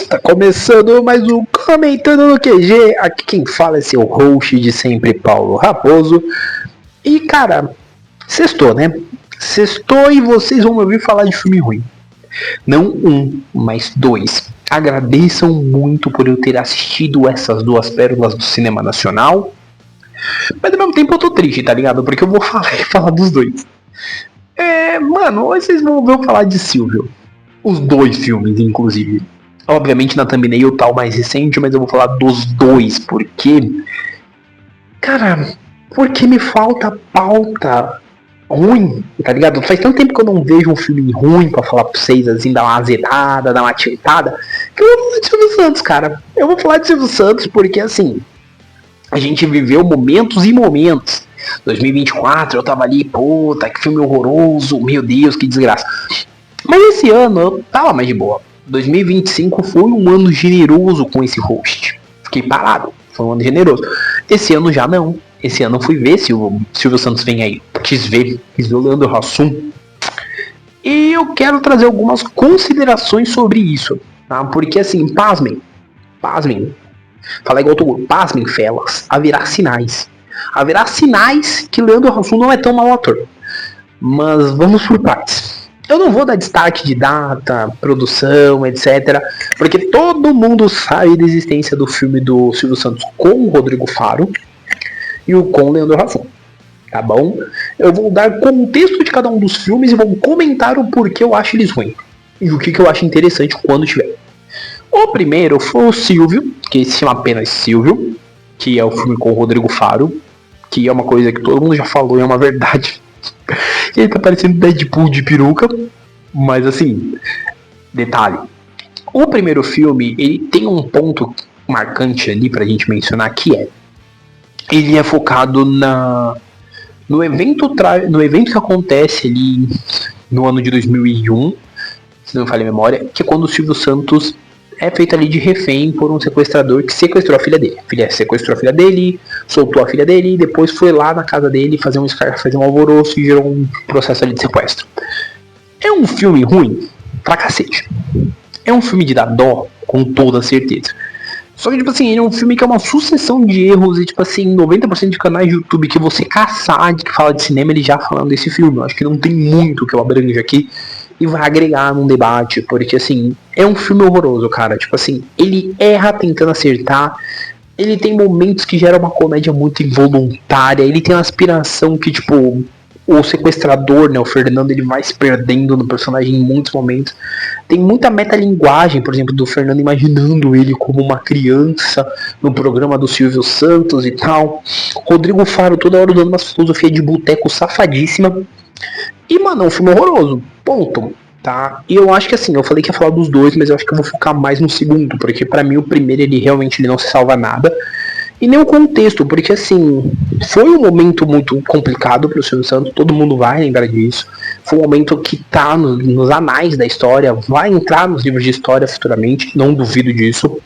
Tá começando mais um Comentando no QG. Aqui quem fala é seu host de sempre, Paulo Raposo. E cara, sextou, né? Sextou e vocês vão me ouvir falar de filme ruim. Não um, mas dois. Agradeçam muito por eu ter assistido essas duas pérolas do cinema nacional. Mas ao mesmo tempo eu tô triste, tá ligado? Porque eu vou falar dos dois. Mano, hoje vocês vão ver eu falar de Silvio. Os dois filmes, inclusive. Obviamente na thumbnail tá o mais recente, mas eu vou falar dos dois, porque... Cara, porque me falta pauta ruim, tá ligado? Faz tanto tempo que eu não vejo um filme ruim pra falar pra vocês, assim, dar uma azedada, dar uma tiltada, que eu vou falar de Silvio Santos, cara. Eu vou falar de Silvio Santos porque, assim, a gente viveu momentos e momentos. 2024 eu tava ali, puta, que filme horroroso, meu Deus, que desgraça. Mas esse ano eu tava mais de boa. 2025 foi um ano generoso com esse host. Fiquei parado, foi um ano generoso. Esse ano já não. Esse ano eu fui ver se o Silvio Santos vem aí. Quis ver o Leandro Hassum. E eu quero trazer algumas considerações sobre isso. Tá? Porque assim, pasmem. Fala igual tu, pasmem, felas. Haverá sinais. Haverá sinais que Leandro Hassum não é tão mau ator. Mas vamos por partes. Eu não vou dar destaque de data, produção, etc. Porque todo mundo sabe da existência do filme do Silvio Santos com o Rodrigo Faro e o com o Leandro Hassum. Tá bom? Eu vou dar contexto de cada um dos filmes e vou comentar o porquê eu acho eles ruins. E o que eu acho interessante quando tiver. O primeiro foi o Silvio, que se chama apenas Silvio, que é o filme com o Rodrigo Faro, que é uma coisa que todo mundo já falou e é uma verdade. Ele tá parecendo Deadpool de peruca. Mas assim, detalhe, o primeiro filme, ele tem um ponto marcante ali pra gente mencionar, que é, ele é focado no evento que acontece ali no ano de 2001, se não me falha a memória, que é quando o Silvio Santos é feito ali de refém por um sequestrador que sequestrou a filha dele. Sequestrou a filha dele, soltou a filha dele e depois foi lá na casa dele fazer um alvoroço e gerou um processo ali de sequestro. É um filme ruim? Pra cacete. É um filme de dar dó, com toda certeza. Só que, tipo assim, ele é um filme que é uma sucessão de erros e, tipo assim, 90% de canais de YouTube que você caçar de que fala de cinema, ele já falando desse filme. Eu acho que não tem muito que eu abranjo aqui e vai agregar num debate, porque, assim, é um filme horroroso, cara. Tipo assim, ele erra tentando acertar, ele tem momentos que geram uma comédia muito involuntária, ele tem uma aspiração que, tipo, o sequestrador, né, o Fernando, ele vai se perdendo no personagem em muitos momentos. Tem muita metalinguagem, por exemplo, do Fernando imaginando ele como uma criança no programa do Silvio Santos e tal. Rodrigo Faro toda hora dando uma filosofia de boteco safadíssima. E, mano, é um filme horroroso. Ponto. Tá? E eu acho que assim, eu falei que ia falar dos dois, mas eu acho que eu vou focar mais no segundo, porque pra mim o primeiro ele realmente não se salva nada. E nem o contexto, porque assim, foi um momento muito complicado pro Silvio Santos, todo mundo vai lembrar disso. Foi um momento que tá nos anais da história, vai entrar nos livros de história futuramente, não duvido disso.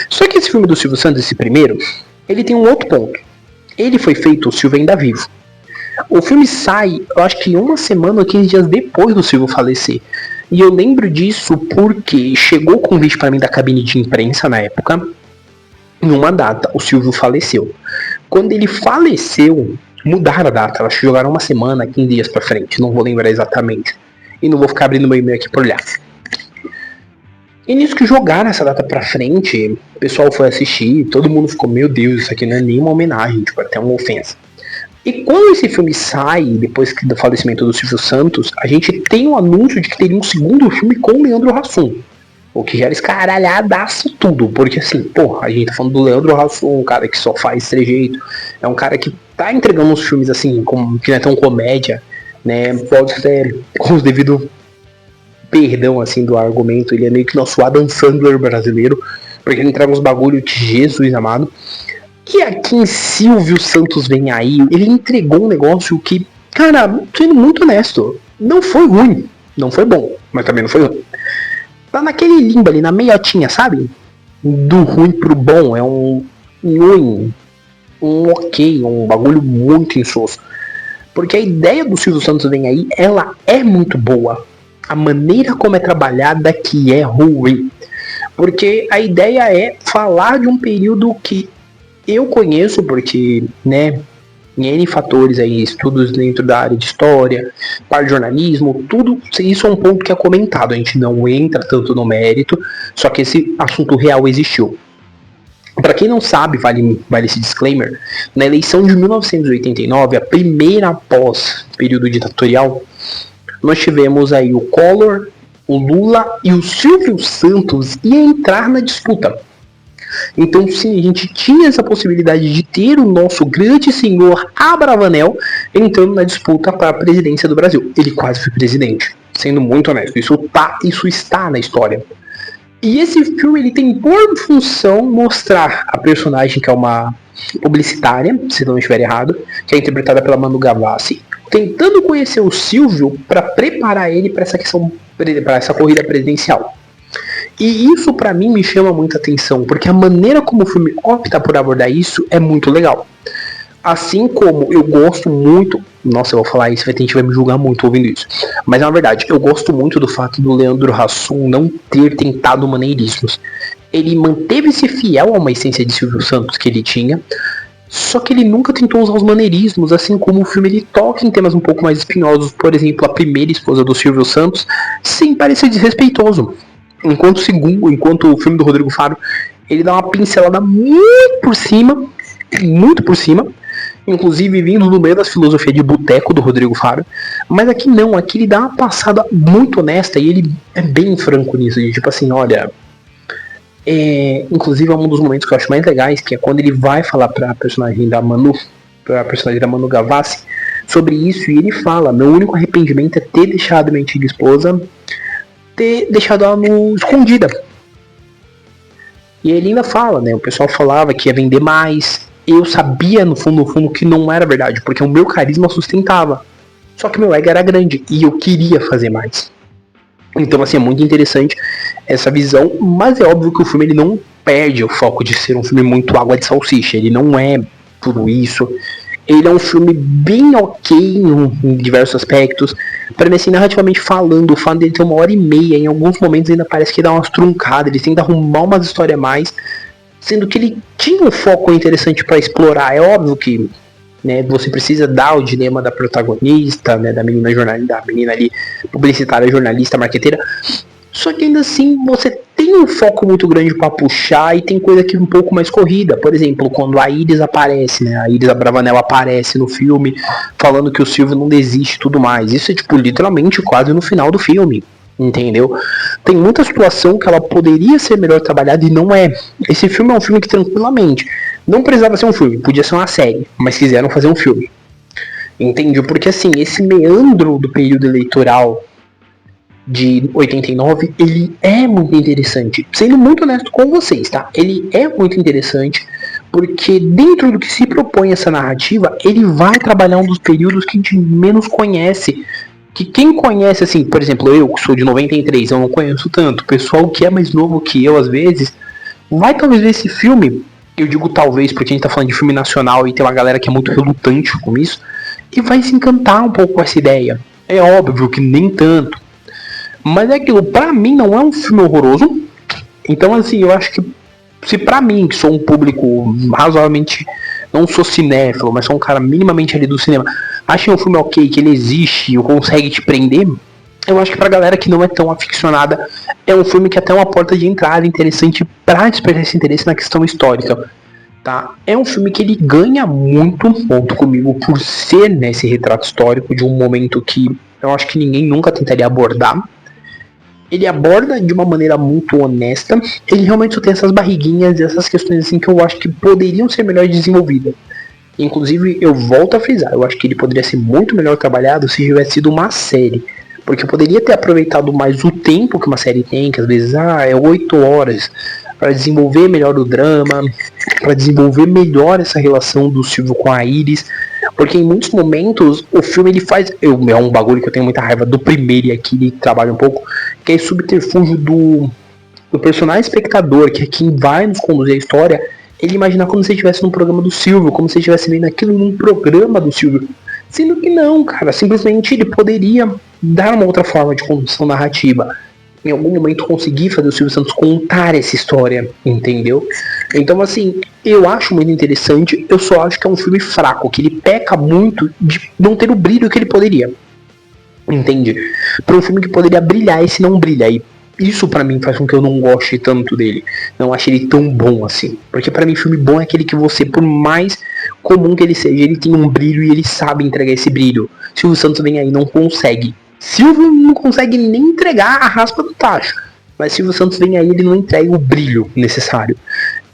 Só que esse filme do Silvio Santos, esse primeiro, ele tem um outro ponto. Ele foi feito, o Silvio ainda vivo. O filme sai, eu acho que uma semana ou 15 dias depois do Silvio falecer. E eu lembro disso porque chegou o convite para mim da cabine de imprensa na época. Em uma data, o Silvio faleceu. Quando ele faleceu, mudaram a data. Elas jogaram uma semana, 15 dias pra frente. Não vou lembrar exatamente. E não vou ficar abrindo meu e-mail aqui por olhar. E nisso que jogaram essa data pra frente, o pessoal foi assistir. Todo mundo ficou, meu Deus, isso aqui não é nenhuma homenagem. Tipo, até uma ofensa. E quando esse filme sai, depois do falecimento do Silvio Santos, a gente tem um anúncio de que teria um segundo filme com o Leandro Hassum. O que gera escaralhadaço tudo. Porque assim, porra, a gente tá falando do Leandro Hassum, um cara que só faz trejeito. É um cara que tá entregando uns filmes assim, como, que não é tão comédia, né? Pode ser, com os devido perdão assim do argumento, ele é meio que nosso Adam Sandler brasileiro. Porque ele entrega uns bagulho de Jesus amado. Que aqui em Silvio Santos Vem Aí, ele entregou um negócio que, cara, sendo muito honesto, não foi ruim. Não foi bom, mas também não foi ruim. Tá naquele limbo ali, na meiotinha, sabe? Do ruim pro bom, é um ruim, um ok, um bagulho muito insosso. Porque a ideia do Silvio Santos Vem Aí, ela é muito boa. A maneira como é trabalhada que é ruim. Porque a ideia é falar de um período que eu conheço, porque, né, em N fatores aí, estudos dentro da área de história, parte de jornalismo, tudo isso é um ponto que é comentado, a gente não entra tanto no mérito, só que esse assunto real existiu. Para quem não sabe, vale esse disclaimer, na eleição de 1989, a primeira após período ditatorial, nós tivemos aí o Collor, o Lula e o Silvio Santos ia entrar na disputa. Então sim, a gente tinha essa possibilidade de ter o nosso grande senhor Abravanel entrando na disputa para a presidência do Brasil. Ele quase foi presidente, sendo muito honesto, isso está na história. E esse filme ele tem por função mostrar a personagem que é uma publicitária, se não estiver errado, que é interpretada pela Manu Gavassi, tentando conhecer o Silvio para preparar ele para essa questão, para essa corrida presidencial. E isso para mim me chama muita atenção, porque a maneira como o filme opta por abordar isso é muito legal. Assim como eu gosto muito, nossa, eu vou falar isso, a gente vai me julgar muito ouvindo isso, mas na verdade, eu gosto muito do fato do Leandro Hassum não ter tentado maneirismos. Ele manteve-se fiel a uma essência de Silvio Santos que ele tinha, só que ele nunca tentou usar os maneirismos, assim como o filme ele toca em temas um pouco mais espinhosos, por exemplo, a primeira esposa do Silvio Santos, sem parecer desrespeitoso. Enquanto o filme do Rodrigo Faro, ele dá uma pincelada muito por cima, inclusive vindo no meio das filosofias de boteco do Rodrigo Faro, mas aqui não, aqui ele dá uma passada muito honesta e ele é bem franco nisso, de tipo assim, olha, inclusive é um dos momentos que eu acho mais legais, que é quando ele vai falar pra personagem da Manu Gavassi, sobre isso, e ele fala, meu único arrependimento é ter deixado minha antiga esposa, ter deixado ela escondida. E ele ainda fala, né, o pessoal falava que ia vender mais, eu sabia no fundo que não era verdade, porque o meu carisma sustentava. Só que meu ego era grande e eu queria fazer mais. Então assim, é muito interessante essa visão, mas é óbvio que o filme ele não perde o foco de ser um filme muito água de salsicha, ele não é tudo isso. Ele é um filme bem ok em diversos aspectos. Para mim, assim, narrativamente falando, o fato dele ter 1h30, em alguns momentos ainda parece que dá umas truncadas, ele tenta arrumar umas histórias a mais, sendo que ele tinha um foco interessante para explorar. É óbvio que, né, você precisa dar o dilema da protagonista, né, da menina ali, publicitária, jornalista, marqueteira. Só que ainda assim você tem um foco muito grande para puxar e tem coisa que é um pouco mais corrida. Por exemplo, quando a Iris aparece, né? A Iris Abravanel aparece no filme falando que o Silvio não desiste e tudo mais. Isso é tipo literalmente quase no final do filme. Entendeu? Tem muita situação que ela poderia ser melhor trabalhada e não é. Esse filme é um filme que tranquilamente não precisava ser um filme, podia ser uma série, mas quiseram fazer um filme. Entendeu? Porque assim, esse meandro do período eleitoral de 89, ele é muito interessante. Sendo muito honesto com vocês, tá? Ele é muito interessante porque dentro do que se propõe essa narrativa, ele vai trabalhar um dos períodos que a gente menos conhece. Que quem conhece, assim, por exemplo, eu que sou de 93, eu não conheço tanto. O pessoal que é mais novo que eu, às vezes, vai talvez ver esse filme. Eu digo talvez porque a gente tá falando de filme nacional e tem uma galera que é muito relutante com isso. E vai se encantar um pouco com essa ideia. É óbvio que nem tanto. Mas é aquilo, pra mim não é um filme horroroso. Então assim, eu acho que se pra mim, que sou um público razoavelmente, não sou cinéfilo, mas sou um cara minimamente ali do cinema, achei um filme ok, que ele existe e consegue te prender, eu acho que pra galera que não é tão aficionada, é um filme que até é uma porta de entrada interessante pra despertar esse interesse na questão histórica. Tá? É um filme que ele ganha muito ponto comigo por ser nesse retrato histórico de um momento que eu acho que ninguém nunca tentaria abordar. Ele aborda de uma maneira muito honesta. Ele realmente só tem essas barriguinhas e essas questões assim que eu acho que poderiam ser melhor desenvolvidas. Inclusive, eu volto a frisar, eu acho que ele poderia ser muito melhor trabalhado se tivesse sido uma série. Porque eu poderia ter aproveitado mais o tempo que uma série tem, que às vezes é 8 horas, para desenvolver melhor o drama, para desenvolver melhor essa relação do Silvio com a Iris. Porque em muitos momentos o filme ele faz. É um bagulho que eu tenho muita raiva do primeiro e aqui ele trabalha um pouco, que é esse subterfúgio do personagem espectador, que é quem vai nos conduzir a história, ele imagina como se estivesse num programa do Silvio, como se estivesse vendo aquilo num programa do Silvio. Sendo que não, cara, simplesmente ele poderia dar uma outra forma de condução narrativa. em algum momento conseguir fazer o Silvio Santos contar essa história, entendeu? Então, assim, eu acho muito interessante, eu só acho que é um filme fraco, que ele peca muito de não ter o brilho que ele poderia. Entende? Para um filme que poderia brilhar, esse não brilha. E isso pra mim faz com que eu não goste tanto dele. Não ache ele tão bom assim. Porque pra mim filme bom é aquele que você, por mais comum que ele seja, ele tem um brilho e ele sabe entregar esse brilho. Silvio Santos vem aí e não consegue. Silvio não consegue nem entregar a raspa do tacho. Mas Silvio Santos vem aí e ele não entrega o brilho necessário.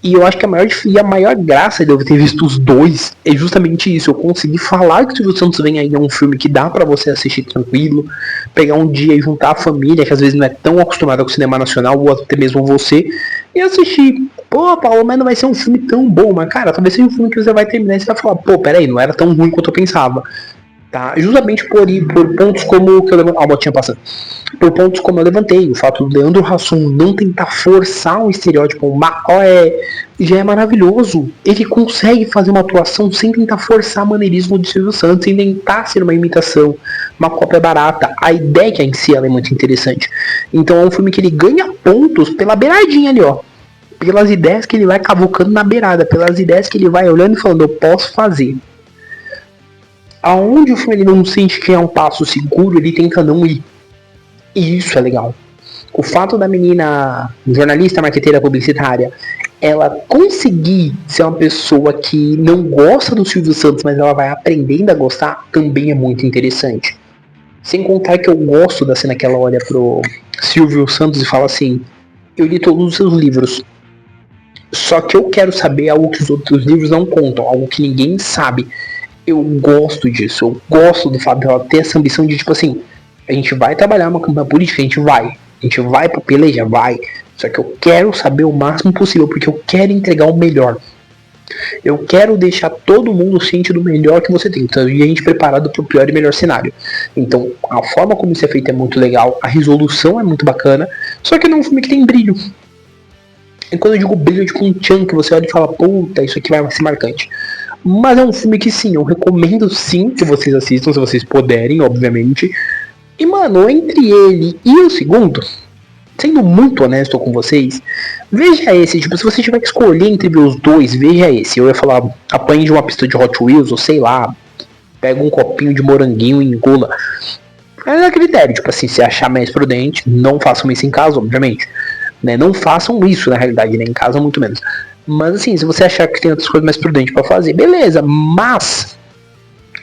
E eu acho que a maior graça de eu ter visto os dois é justamente isso. Eu consegui falar que o Silvio Santos vem aí é um filme que dá pra você assistir tranquilo, pegar um dia e juntar a família, que às vezes não é tão acostumada com o cinema nacional, ou até mesmo você, e assistir. Pô, Paulo, mas não vai ser um filme tão bom. Mas, cara, talvez seja um filme que você vai terminar e você vai falar, pô, peraí, não era tão ruim quanto eu pensava. Tá? Justamente por pontos como que eu levantei. Ah, a botinha passando. Por pontos como eu levantei. O fato do Leandro Hassum não tentar forçar um estereótipo já é maravilhoso. Ele consegue fazer uma atuação sem tentar forçar maneirismo de Silvio Santos, sem tentar ser uma imitação, uma cópia barata. A ideia em si ela é muito interessante. Então é um filme que ele ganha pontos pela beiradinha ali, ó. Pelas ideias que ele vai cavucando na beirada, pelas ideias que ele vai olhando e falando, eu posso fazer. Aonde o filme ele não sente que é um passo seguro, ele tenta não ir. E isso é legal. O fato da menina jornalista, marqueteira, publicitária, ela conseguir ser uma pessoa que não gosta do Silvio Santos, mas ela vai aprendendo a gostar, também é muito interessante. Sem contar que eu gosto da cena que ela olha pro Silvio Santos e fala assim, eu li todos os seus livros, só que eu quero saber algo que os outros livros não contam, algo que ninguém sabe. Eu gosto disso, eu gosto do fato dela ter essa ambição de tipo assim, a gente vai trabalhar uma campanha política, a gente vai pra peleja, vai, só que eu quero saber o máximo possível, porque eu quero entregar o melhor, eu quero deixar todo mundo ciente do melhor que você tem, então, e a gente preparado pro pior e melhor cenário. Então a forma como isso é feito é muito legal, a resolução é muito bacana, só que não é um filme que tem brilho. E quando eu digo brilho, tipo um tchan que você olha e fala, puta, isso aqui vai ser marcante. Mas é um filme que sim, eu recomendo sim que vocês assistam, se vocês puderem, obviamente. E mano, entre ele e o segundo, sendo muito honesto com vocês, veja esse, tipo, se você tiver que escolher entre os dois, veja esse. Eu ia falar, apanhe de uma pista de Hot Wheels, ou sei lá, pega um copinho de moranguinho e engula. É a critério, tipo assim, se achar mais prudente, não façam isso em casa, obviamente. Né? Não façam isso na realidade, né? Em casa muito menos. Mas assim, se você achar que tem outras coisas mais prudentes pra fazer, beleza. Mas,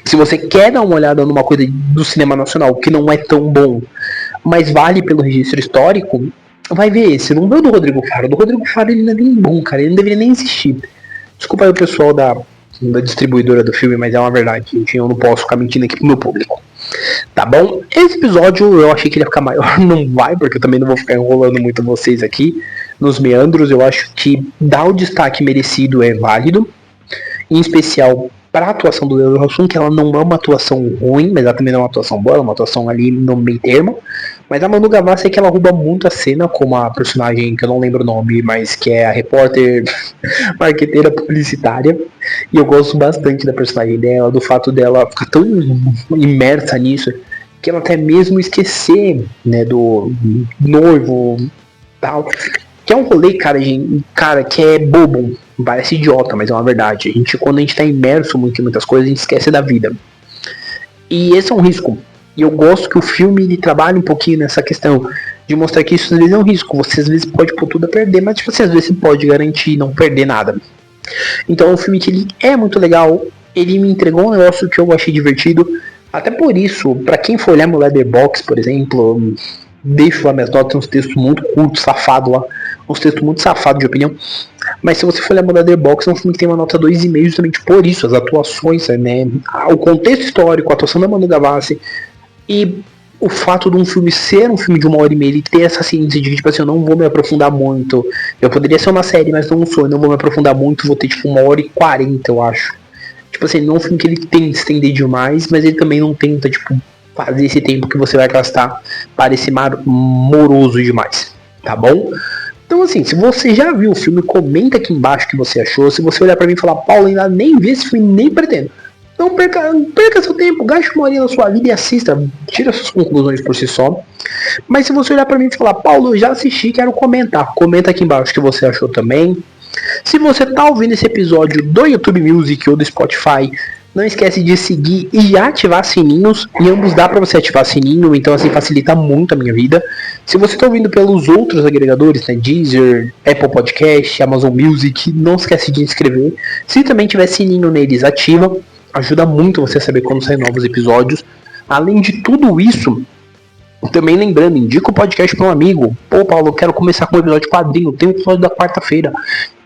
se você quer dar uma olhada numa coisa do cinema nacional que não é tão bom, mas vale pelo registro histórico, vai ver esse. Não vê o do Rodrigo Faro. O do Rodrigo Faro ele não é nem bom, cara. Ele não deveria nem existir. Desculpa aí o pessoal da distribuidora do filme, mas é uma verdade, gente. Eu não posso ficar mentindo aqui pro meu público. Tá bom? Esse episódio eu achei que ele ia ficar maior, não vai, porque eu também não vou ficar enrolando muito vocês aqui nos meandros. Eu acho que dar o destaque merecido é válido, em especial para a atuação do Leandro Hassum, que ela não é uma atuação ruim, mas ela também não é uma atuação boa, ela é uma atuação ali no meio termo. Mas a Manu Gavassi é que ela rouba muito a cena, como a personagem que eu não lembro o nome, mas que é a repórter marqueteira publicitária. E eu gosto bastante da personagem dela, do fato dela ficar tão imersa nisso, que ela até mesmo esquecer, né, do noivo tal. Que é um rolê, cara, que é bobo, parece idiota, mas é uma verdade. Quando a gente tá imerso muito em muitas coisas, a gente esquece da vida. E esse é um risco. E eu gosto que o filme ele trabalha um pouquinho nessa questão de mostrar que isso às vezes é um risco. Você às vezes pode pôr tudo a perder, mas tipo, você às vezes você pode garantir não perder nada. Então é um filme que ele é muito legal. Ele me entregou um negócio que eu achei divertido. Até por isso, pra quem for olhar meu Letterboxd, por exemplo, deixo lá minhas notas, uns textos muito curtos, safados lá. Uns textos muito safados de opinião. Mas se você for olhar meu Letterboxd, é um filme que tem uma nota 2,5 justamente por isso. As atuações, né? O contexto histórico, a atuação da Manu Gavassi. E o fato de um filme ser um filme de 1h30, ele ter essa ciência de que, tipo assim, eu não vou me aprofundar muito. Eu poderia ser uma série, mas não sou, eu não vou me aprofundar muito, vou ter tipo 1h40, eu acho. Tipo assim, não é um filme que ele tenta se estender demais, mas ele também não tenta, tipo, fazer esse tempo que você vai gastar parecer moroso demais, tá bom? Então assim, se você já viu o filme, comenta aqui embaixo o que você achou. Se você olhar pra mim e falar, Paulo, ainda nem vi esse filme, nem pretendo, Não perca seu tempo, gaste uma horinha na sua vida e assista, tira suas conclusões por si só. Mas se você olhar pra mim e falar, Paulo, eu já assisti, quero comentar, comenta aqui embaixo o que você achou também. Se você tá ouvindo esse episódio do YouTube Music ou do Spotify, não esquece de seguir e ativar sininhos. Em ambos dá pra você ativar sininho, então assim facilita muito a minha vida. Se você tá ouvindo pelos outros agregadores, né, Deezer, Apple Podcast, Amazon Music, não esquece de inscrever. Se também tiver sininho neles, ativa. Ajuda muito você a saber quando saem novos episódios. Além de tudo isso, também lembrando, indica o podcast para um amigo. Pô, Paulo, eu quero começar com um episódio de quadrinho. Tem um episódio da quarta-feira,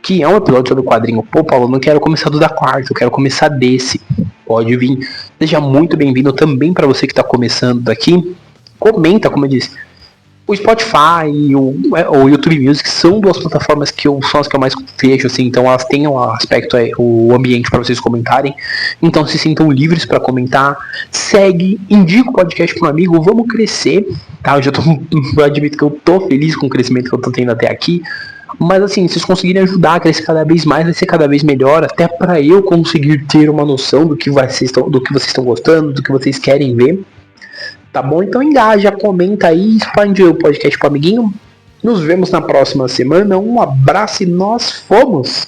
que é um episódio sobre quadrinho. Pô, Paulo, não quero começar do da quarta, eu quero começar desse. Pode vir. Seja muito bem-vindo também para você que está começando daqui. Comenta, como eu disse. O Spotify e o YouTube Music são duas plataformas são as que eu mais vejo, assim, então elas têm um aspecto, o ambiente para vocês comentarem, então se sintam livres para comentar, segue, indica o podcast para um amigo, vamos crescer, tá? Eu admito que eu tô feliz com o crescimento que eu tô tendo até aqui, mas assim, se vocês conseguirem ajudar a crescer cada vez mais, vai ser cada vez melhor, até para eu conseguir ter uma noção do que vocês estão gostando, do que vocês querem ver. Tá bom? Então engaja, comenta aí, expande o podcast pro amiguinho. Nos vemos na próxima semana. Um abraço e nós fomos!